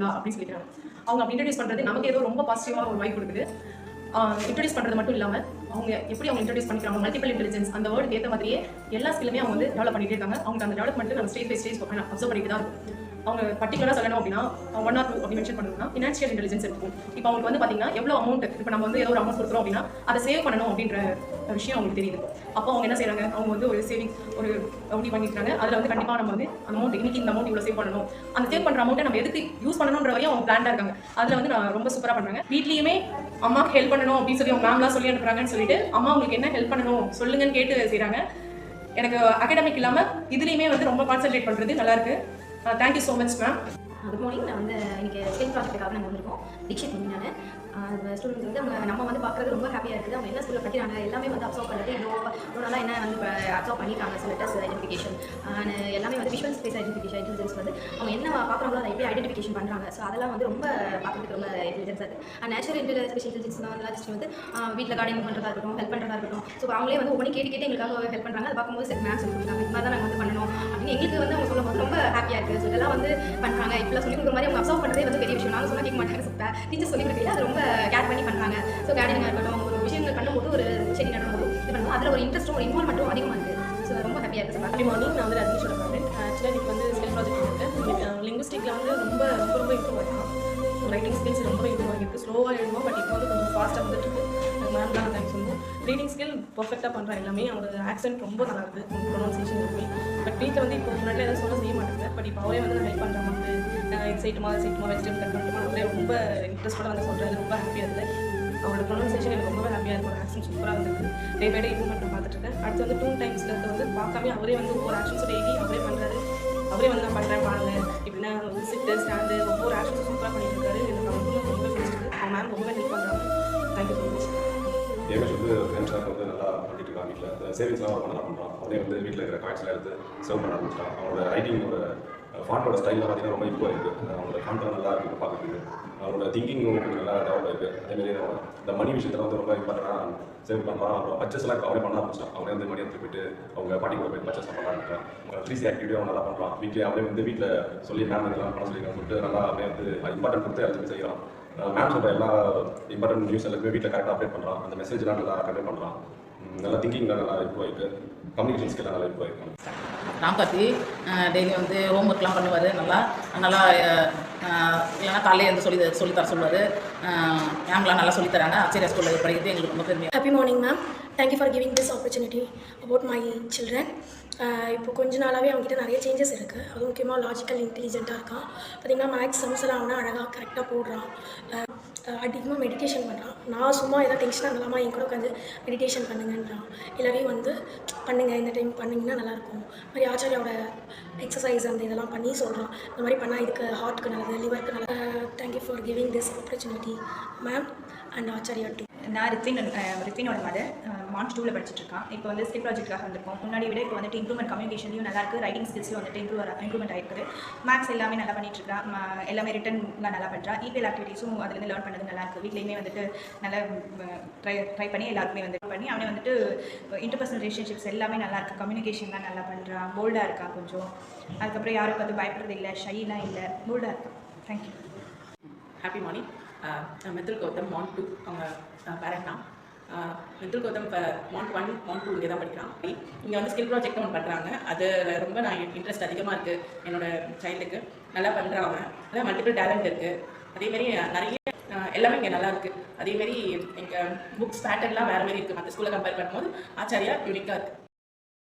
நிர்மலா அப்படின்னு சொல்லிக்கிறாங்க. அவங்க அப்படி இன்ட்ரடியூஸ் பண்ணுறது நமக்கு ஏதோ ரொம்ப பாசிட்டிவாக ஒரு வைப் கொடுக்குது. இன்ட்ரடியூஸ் பண்ணுறது மட்டும் இல்லாமல் அவங்க எப்படி அவங்க இன்ட்ரடியூஸ் பண்ணிக்கிறாங்க, மல்டிபிள் இன்டெலிஜென்ஸ் அந்த வேர்டுக்கு ஏற்ற மாதிரியே எல்லா ஸ்கில்லுமே அவங்க வந்து டெவலப் பண்ணிட்டே இருக்காங்க. அவங்க அந்த டெவலப்மெண்ட் நம்ம ஸ்டேஜ் பை ஸ்டேஜ் அப்சர்வ் பண்ணிட்டு தான் இருக்கும். அவங்க பர்டிகுலராக சொல்லணும் அப்படின்னா 1 or 2 அப்படி மென்ஷன் பண்ணணும்னா ஃபினான்ஷியல் இன்டெலிஜென்ஸ் இருக்கும். இப்போ அவங்களுக்கு வந்து பார்த்தீங்கன்னா எவ்வளோ அமௌண்ட், இப்போ நம்ம வந்து ஏதோ ஒரு அமௌண்ட் கொடுக்குறோம் அப்படின்னா அதை சேவ் பண்ணணும் அப்படின்ற விஷயம் அவங்களுக்கு தெரியுது. அப்போ அவங்க என்ன செய்யறாங்க, அவங்க வந்து ஒரு சேவிங்ஸ் ஒரு எப்படி பண்ணிக்கிறாங்க. அதில் வந்து கண்டிப்பாக நம்ம வந்து அந்த அமௌண்ட் இன்னைக்கு இந்த அமௌண்ட் இவ்வளோ சேவ் பண்ணணும், அந்த சேவ் பண்ணுற அமௌண்ட்டை நம்ம எதுக்கு யூஸ் பண்ணணுன்ற வரையும் அவங்க பிளான்டாக இருக்காங்க. அதில் வந்து நான் ரொம்ப சூப்பராக பண்ணுறாங்க. வீட்லேயுமே அம்மாவுக்கு ஹெல்ப் பண்ணணும் அப்படின்னு சொல்லி அவங்க மேம்லாம் சொல்லி அனுப்புறாங்கன்னு சொல்லிட்டு அம்மா உங்களுக்கு என்ன ஹெல்ப் பண்ணணும் சொல்லுங்கன்னு கேட்டு செய்கிறாங்க. எனக்கு அகாடமிக் இல்லாமல் இதுலேயுமே வந்து ரொம்ப கான்சென்ட்ரேட் பண்ணுறது நல்லாயிருக்கு. Thank you so much ma'am. Good morning. நான் வந்து இன்றைக்கி ஸ்டேட் ப்ராஜெக்ட்டுக்காக நாங்கள் வந்திருக்கோம். தீக்ஷித் நான் ஸ்டூடெண்ட்ஸ் வந்து அவங்க நம்ம வந்து பார்க்குறது ரொம்ப ஹாப்பியாக இருக்குது. அவங்க என்ன ஸ்கூலில் படிக்கிறாங்க எல்லாமே வந்து அப்சர்வ் பண்ணுறது இவ்வளோ நாளாக என்ன வந்து அப்சர்வ் பண்ணியிருக்காங்க. சில லெட்டர்ஸ் ஐடென்டிஃபிகேஷன் எல்லாமே வந்து விஷுவல் ஸ்பேஸ் ஐடென்டிஃபிகேஷன் இன்டெலிஜென்ஸ் வந்து அவங்க என்ன பார்க்குறாங்களோ அதை எப்படி ஐடென்டிஃபிகேஷன் பண்ணுறாங்க. ஸோ அதெல்லாம் வந்து ரொம்ப பார்க்குறதுக்கு ரொம்ப இன்டெலிஜென்ஸ் அது. நேச்சுரல் ஸ்பெஷல் இன்டெலிஜென்ஸ்லாம் வந்து ஜஸ்ட் வந்து வீட்டில் கார்டனிங் பண்ணுறதா இருக்கட்டும், ஹெல்ப் பண்ணுறதா இருக்கட்டும். ஸோ அவங்களே வந்து ஒவ்வொரு கேட்டு எங்களுக்காக ஹெல்ப் பண்ணுறாங்க. அதை பார்க்கும்போது சரி மேம் சொல்லி கொடுத்தாங்க, இது மாதிரி தான் நாங்கள் வந்து பண்ணணும் அப்படின்னு எங்களுக்கு வந்து அவங்க சொல்லும்போது ரொம்ப ஹாப்பியாக இருக்குது. ஸோ இதெல்லாம் வந்து பண்ணுறாங்க. இப்பெல்லாம் சொல்லி கொடுக்குற மாதிரி அவங்க அப்சர்வ் பண்ணுறதே வந்து பெரிய விஷயம். நாங்கள் சொன்னால் கேட்க மாட்டாங்க. டீச்சர் சொல்லி கொடுக்கல, அது ரொம்ப கேர் பண்ணி பண்ணுறாங்க. ஸோ கார்டனிங்காக இருக்கட்டும், ஒரு விஷயங்கள் பண்ணும்போது ஒரு செடி நடும்போது இது பண்ணுவோம். அதில் ஒரு இன்ட்ரெஸ்ட்டும் ஒரு இன்வால்மெண்ட்டும் அதிகமாக இருக்குது. ஸோ ரொம்ப ஹாப்பியாக இருக்குது. Good morning. நான் வந்து ரஜினிஷோட ஃப்ரெண்ட். ஆக்சுவலாக எனக்கு வந்து ஸ்கில் ப்ராஜெக்ட் இருக்குது. லிங்குஸ்டிக்கில் வந்து ரொம்ப ரொம்ப ரொம்ப இம்ப்ரூவ் ஆகிருக்கும். ரைட்டிங் ஸ்கில்ஸ் ரொம்ப இம்ப்ரூவ் ஆகிருக்கு. ஸ்லோவாக எழுதுவோம், பட் இப்போ வந்து கொஞ்சம் ஃபாஸ்ட்டாக வந்துட்டு இருக்கு. மேம் தான் தேங்க்ஸ் சொல்லுவோம். ரீடிங் ஸ்கில் பர்ஃபெக்டாக பண்ணுறேன். எல்லாமே அவங்களோட ஆக்சென்ட் ரொம்ப நல்லா இருக்குது, ப்ரொனன்சியேஷன் இருக்குது. பட் வீட்டில் வந்து இப்போ முன்னாடி எதாவது சொல்ல செய்ய மாட்டேங்க. பட் இப்போ அவரே வந்து ஹெல்ப் பண்ணுற மாதிரி எக்ஸைட்டுமா வெஜிடபிள் கட் பண்ணிட்டுமா அவரே ரொம்ப இன்ட்ரெஸ்ட்டோட வந்து சொல்கிறாரு. ரொம்ப ஹாப்பியாக இருக்குது. அவரோட ப்ரொனன்சியேஷன் எனக்கு ரொம்பவே ஹாப்பியாக இருக்கும். ஆக்ஷன் சூப்பராக வந்துருக்கு. டே பை டே இம்ப்ரூவ்மெண்ட் பார்த்துட்ருக்கேன். அடுத்து வந்து 2 டைம்ஸில் வந்து பார்க்காம அவரே வந்து ஒவ்வொரு ஆக்ஷன்ஸும் டெய்லி அவரே பண்ணுறாரு. அவரே வந்து நான் பண்ணுறேன் பாருங்க இப்படின்னா சிட்டு ஸ்டாண்டு ஒவ்வொரு ஆக்ஷன்ஸும் சூப்பராக பண்ணிட்டு இருக்காரு. எனக்கு அவருக்கு ரொம்ப பிடிச்சிருக்கு. அவங்க மேம் ரொம்பவே ஹெல்ப் பண்ணுறாங்க. Thank you so much. ஏமேஷ் வந்து ஃப்ரெண்ட்ஸாக வந்து நல்லா பண்ணிட்டு இருக்காங்க. வீட்டில் சேவிங்ஸ்லாம் ரொம்ப நல்லா பண்ணுறான். அவரே வந்து வீட்டில் இருக்கிற காய்ச்சலாம் எடுத்து சர்வ் பண்ண ஆரம்பிச்சிட்டான். அவங்களோட ரைட்டிங்கோட ஃபாண்டோட ஸ்டைலில் பார்த்தீங்கன்னா ரொம்ப இம்ப்ரூவ் ஆகிருக்கு. அவங்களோட ஃபாண்ட்லாம் நல்லா இருக்குது பார்க்குறதுக்கு. அவரோட திங்கிங் கொஞ்சம் நல்லா டெவலப் ஆகிருக்கு. அதேமாதிரி இந்த மணி விஷயத்தில் வந்து ரொம்ப இம்பார்ட்டண்டாக சேவ் பண்ணுறான். அப்புறம் பர்ச்சேஸ்லாம் அவரே பண்ண ஆரம்பிச்சிட்டான். அவரே வந்து மணி எடுத்து போயிட்டு அவங்க பாட்டி கூட போய் பர்ச்சேஸ் பண்ண ஆரம்பிச்சான். 3C ஆக்டிவிட்டியும் அவன் நல்லா பண்ணுறான். வீட்டில் அவரே வந்து வீட்டில் சொல்லி மேம் இதெல்லாம் பண்ண சொல்லியிருக்கான்னு சொல்லிட்டு நல்லா அவரே வந்து இம்பார்ட்டன்ட் கொடுத்து எல்லாத்தையும் செய்கிறான். மேம் சொல்கிற எல்லா இம்பார்ட்டன்ட் நியூஸ் எல்லாத்தையுமே வீட்டில் கரெக்டாக அப்டேட் பண்ணுறான். அந்த மெசேஜ்லாம் நல்லா கன்வே பண்ணுறான். நல்லா திங்கிங்லாம் நல்லா இம்ப்ரூவ் ஆகிருக்கு. கம்யூனிகேஷன் ஸ்கில்லாம் நல்லா இம்ப்ரூவ் ஆகிருக்கு. ராம்கார்த்தி டெய்லி வந்து ஹோம் ஒர்க்லாம் பண்ணுவார். நல்லா இல்லைனா காலையில் வந்து சொல்லித்தர சொல்லுவார். மேம்லாம் நல்லா சொல்லித்தராங்க. ஆச்சரிய ஸ்கூலில் படிக்கிறது எங்களுக்கு ரொம்ப பெருமையாக. Happy morning ma'am. Thank you for giving this opportunity about my children. இப்போ கொஞ்ச நாளாகவே அவங்ககிட்ட நிறைய சேஞ்சஸ் இருக்குது. அதுவும் முக்கியமாக லாஜிக்கல் இன்டெலிஜென்ட்டாக இருக்கான். பார்த்திங்கன்னா மேக்ஸ் சம்ஸ் எல்லாம் அவனா அழகாக கரெக்டாக போடுறான். அதிகமாக மெடிடேஷன் பண்ணுறான். நான் சும்மா ஏதாவது டென்ஷனாக இருந்தாலாமா என் கூட உட்காந்து மெடிடேஷன் பண்ணுங்கன்றான். எல்லாரையும் வந்து பண்ணுங்கள், இந்த டைம் பண்ணிங்கன்னா நல்லாயிருக்கும். இந்த மாதிரி ஆச்சாரியோட எக்ஸசைஸ் அந்த இதெல்லாம் பண்ணி சொல்கிறான். இந்த மாதிரி பண்ணால் இதுக்கு ஹார்ட்டுக்கு நல்லது, லிவருக்கு நல்லது. Thank you for giving this opportunity ma'am and Acharya too. நான் ரித்வினோட மதர் மார்ச் 2ல் படிச்சுட்ருக்கான். இப்போ வந்து ஸ்கில் ப்ராஜெக்ட்டுக்காக வந்திருக்கோம். முன்னாடி விட இப்போ வந்துட்டு இம்ப்ரூவ்மெண்ட் கம்யூனிகேஷன்லையும் நல்லா இருக்குது. ரைட்டிங் ஸ்கில்ஸ்லையும் வந்துட்டு இம்ப்ரூவ்மெண்ட் ஆகிருக்குது. மேக்ஸ் எல்லாமே நல்லா பண்ணிட்டுருக்கான். எல்லாமே ரிட்டன்லாம் நல்லா பண்ணுறான். இபிஎல் ஆக்டிவிட்டீஸும் அதுலேருந்து லேர்ன் பண்ணது நல்லாயிருக்கு. வீட்லேயுமே வந்துட்டு நல்லா ட்ரை பண்ணி எல்லாருக்குமே வந்து பண்ணி அவனை வந்துட்டு இன்டர்பர்சனல் ரிலேஷன்ஷிப்ஸ் எல்லாமே நல்லாயிருக்கு. கம்யூனிகேஷன்லாம் நல்லா பண்ணுறான். போல்டாக இருக்கான் கொஞ்சம். அதுக்கப்புறம் யாரும் வந்து பயப்படுறது இல்லை, ஷைலாம் இல்லை, போல்டாக இருக்கான். தேங்க்யூ. Happy morning. மெத்தில் கௌதம் மாண்ட் 2 அவங்க பேரண்ட் தான். மெத்தில் கௌதம் இப்போ மாண்ட் 1 மாண்ட் 2 இங்கே தான் படிக்கிறான். இங்கே வந்து ஸ்கில் ப்ராஜெக்ட் ஒன்று பண்ணுறாங்க. அதில் ரொம்ப நான் இன்ட்ரெஸ்ட் அதிகமாக இருக்குது என்னோடய சைல்டுக்கு. நல்லா பண்ணுறான் அவன். அதான் மல்டிபிள் டேலண்ட் இருக்குது. அதேமாரி நிறைய எல்லாமே இங்கே நல்லா இருக்குது. அதேமாரி எங்கள் புக்ஸ் பேட்டர்ன்லாம் வேறு மாதிரி இருக்குது. மற்ற ஸ்கூலில் கம்பேர் பண்ணும்போது ஆச்சாரியா யூனிக்காக இருக்குது.